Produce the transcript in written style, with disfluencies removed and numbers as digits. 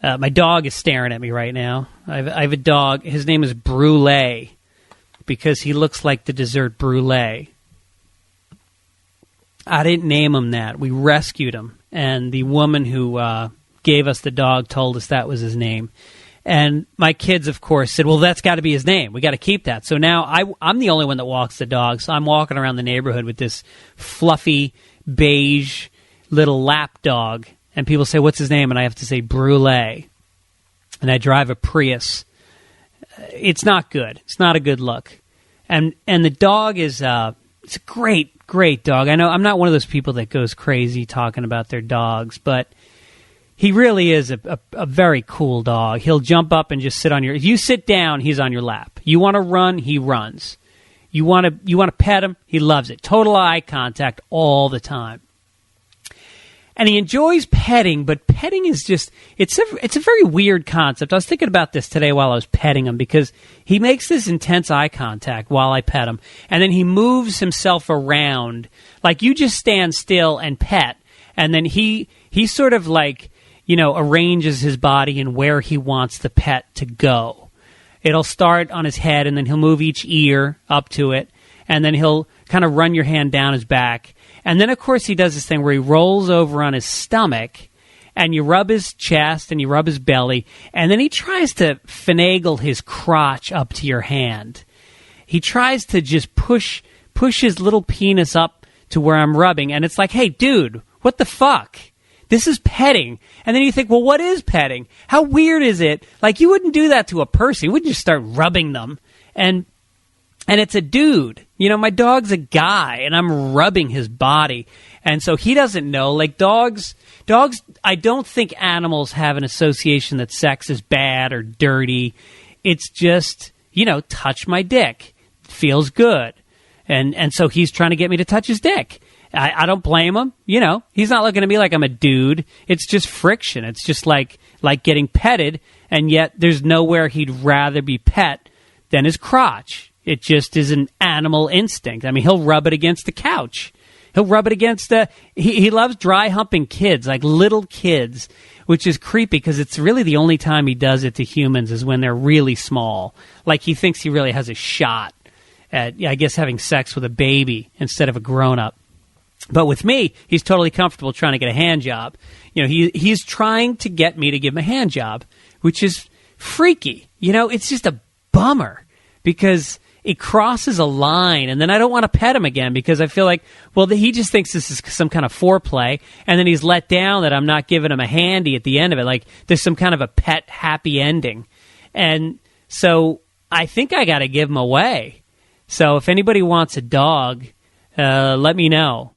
My dog is staring at me right now. I have a dog. His name is Brulee because he looks like the dessert brulee. I didn't name him that. We rescued him, and the woman who gave us the dog told us that was his name. And my kids, of course, said, well, that's got to be his name. We got to keep that. So now I'm the only one that walks the dog, so I'm walking around the neighborhood with this fluffy, beige little lap dog. And people say, what's his name? And I have to say, Brulee. And I drive a Prius. It's not good. It's not a good look. And the dog is it's a great dog. I know I'm not one of those people that goes crazy talking about their dogs, but he really is a very cool dog. He'll jump up and just sit on your... If you sit down, he's on your lap. You want to run, he runs. You want to pet him, he loves it. Total eye contact all the time. And he enjoys petting, but petting is just... It's a very weird concept. I was thinking about this today while I was petting him, because he makes this intense eye contact while I pet him, and then he moves himself around. Like, you just stand still and pet, and then he sort of like... arranges his body and where he wants the pet to go. It'll start on his head, and then he'll move each ear up to it, and then he'll kind of run your hand down his back. And then, of course, he does this thing where he rolls over on his stomach, and you rub his chest, and you rub his belly, and then he tries to finagle his crotch up to your hand. He tries to just push his little penis up to where I'm rubbing, and it's like, hey, dude, what the fuck? This is petting. And then you think, well, what is petting? How weird is it? Like, you wouldn't do that to a person. You wouldn't just start rubbing them. And it's a dude. My dog's a guy, and I'm rubbing his body. And so he doesn't know. Like, dogs, I don't think animals have an association that sex is bad or dirty. It's just, touch my dick. It feels good. And so he's trying to get me to touch his dick. I don't blame him. He's not looking at me like I'm a dude. It's just friction. It's just like getting petted, and yet there's nowhere he'd rather be pet than his crotch. It just is an animal instinct. I mean, he'll rub it against the couch. He'll rub it against he loves dry humping kids, like little kids, which is creepy because it's really the only time he does it to humans is when they're really small. Like, he thinks he really has a shot at, I guess, having sex with a baby instead of a grown-up. But with me, he's totally comfortable trying to get a hand job. He's trying to get me to give him a hand job, which is freaky. It's just a bummer because it crosses a line, and then I don't want to pet him again because I feel like, well, he just thinks this is some kind of foreplay, and then he's let down that I'm not giving him a handy at the end of it. Like, there's some kind of a pet happy ending. And so I think I got to give him away. So if anybody wants a dog, let me know.